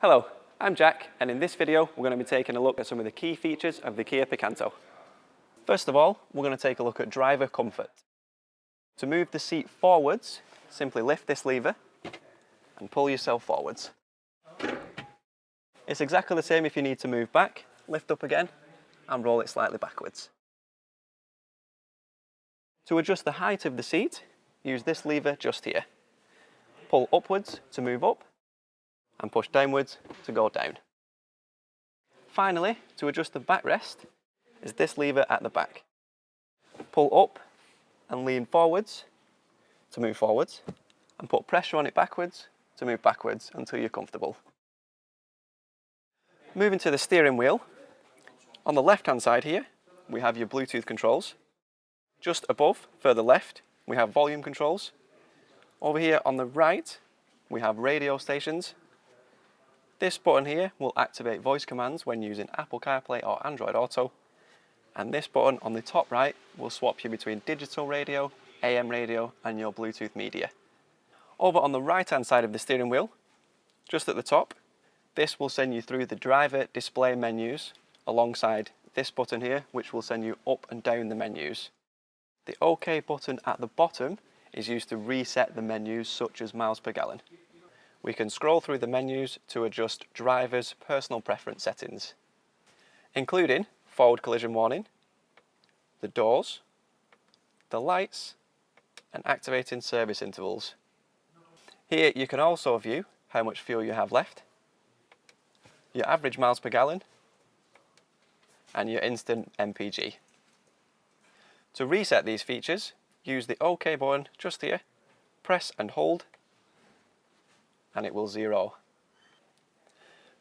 Hello, I'm Jack, and in this video we're going to be taking a look at some of the key features of the Kia Picanto. First of all, we're going to take a look at driver comfort. To move the seat forwards, simply lift this lever and pull yourself forwards. It's exactly the same if you need to move back, lift up again and roll it slightly backwards. To adjust the height of the seat, use this lever just here. Pull upwards to move up and push downwards to go down. Finally, to adjust the backrest is this lever at the back. Pull up and lean forwards to move forwards and put pressure on it backwards to move backwards until you're comfortable. Moving to the steering wheel, on the left hand side here we have your Bluetooth controls. Just above, further left, we have volume controls. Over here on the right we have radio stations. This button here will activate voice commands when using Apple CarPlay or Android Auto, and this button on the top right will swap you between digital radio, AM radio and your Bluetooth media. Over on the right hand side of the steering wheel, just at the top, this will send you through the driver display menus alongside this button here, which will send you up and down the menus. The OK button at the bottom is used to reset the menus such as miles per gallon. We can scroll through the menus to adjust driver's personal preference settings, including forward collision warning, the doors, the lights, and activating service intervals. Here you can also view how much fuel you have left, your average miles per gallon, and your instant MPG. To reset these features, use the OK button just here, press and hold, and it will zero.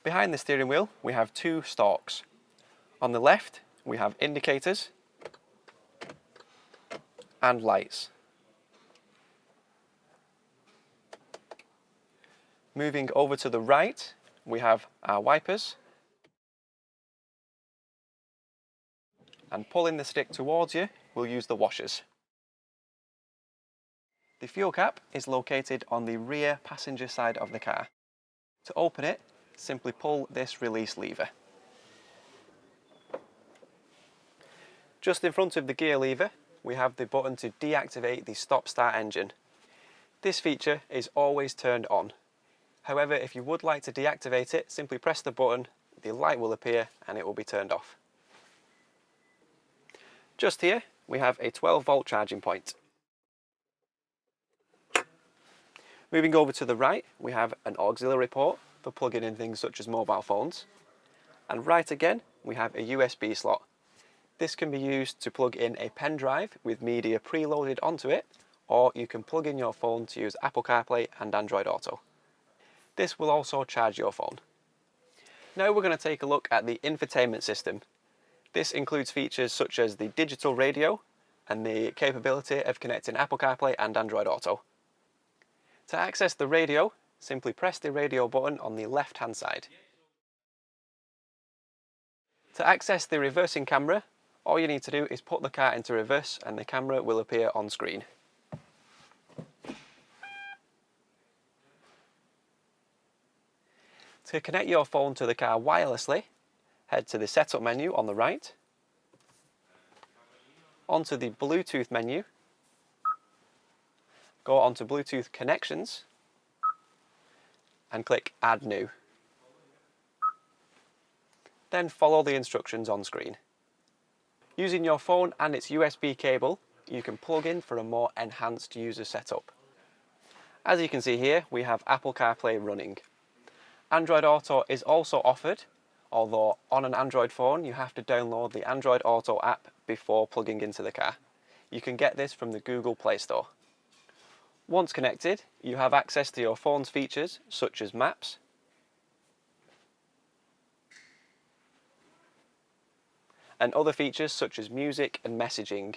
Behind the steering wheel we have two stalks. On the left we have indicators and lights. Moving over to the right we have our wipers, and pulling the stick towards you we'll use the washers. The fuel cap is located on the rear passenger side of the car. To open it, simply pull this release lever. Just in front of the gear lever, we have the button to deactivate the stop-start engine. This feature is always turned on. However, if you would like to deactivate it, simply press the button, the light will appear and it will be turned off. Just here, we have a 12-volt charging point. Moving over to the right, we have an auxiliary port for plugging in things such as mobile phones. And right again, we have a USB slot. This can be used to plug in a pen drive with media preloaded onto it, or you can plug in your phone to use Apple CarPlay and Android Auto. This will also charge your phone. Now we're going to take a look at the infotainment system. This includes features such as the digital radio and the capability of connecting Apple CarPlay and Android Auto. To access the radio, simply press the radio button on the left hand side. To access the reversing camera, all you need to do is put the car into reverse and the camera will appear on screen. To connect your phone to the car wirelessly, head to the setup menu on the right, onto the Bluetooth menu, go onto Bluetooth connections and click Add New. Then follow the instructions on screen. Using your phone and its USB cable, you can plug in for a more enhanced user setup. As you can see here, we have Apple CarPlay running. Android Auto is also offered, although on an Android phone you have to download the Android Auto app before plugging into the car. You can get this from the Google Play Store. Once connected, you have access to your phone's features such as maps, and other features such as music and messaging.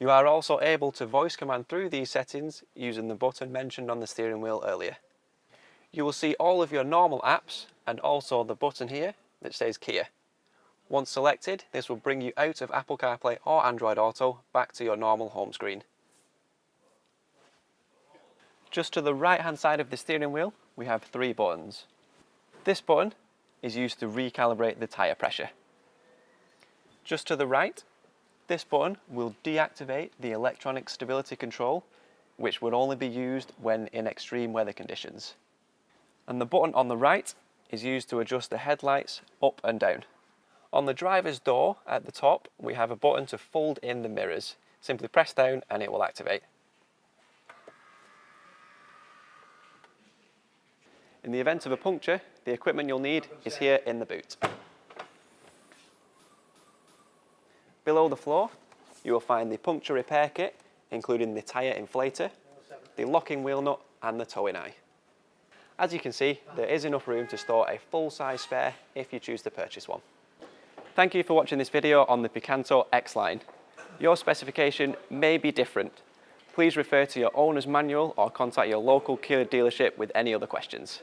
You are also able to voice command through these settings using the button mentioned on the steering wheel earlier. You will see all of your normal apps and also the button here that says Kia. Once selected, this will bring you out of Apple CarPlay or Android Auto back to your normal home screen. Just to the right hand side of the steering wheel, we have three buttons. This button is used to recalibrate the tyre pressure. Just to the right, this button will deactivate the electronic stability control, which would only be used when in extreme weather conditions. And the button on the right is used to adjust the headlights up and down. On the driver's door at the top, we have a button to fold in the mirrors. Simply press down and it will activate. In the event of a puncture, the equipment you'll need is here in the boot. Below the floor, you will find the puncture repair kit, including the tyre inflator, the locking wheel nut and the towing eye. As you can see, there is enough room to store a full-size spare if you choose to purchase one. Thank you for watching this video on the Picanto X-Line. Your specification may be different. Please refer to your owner's manual or contact your local Kia dealership with any other questions.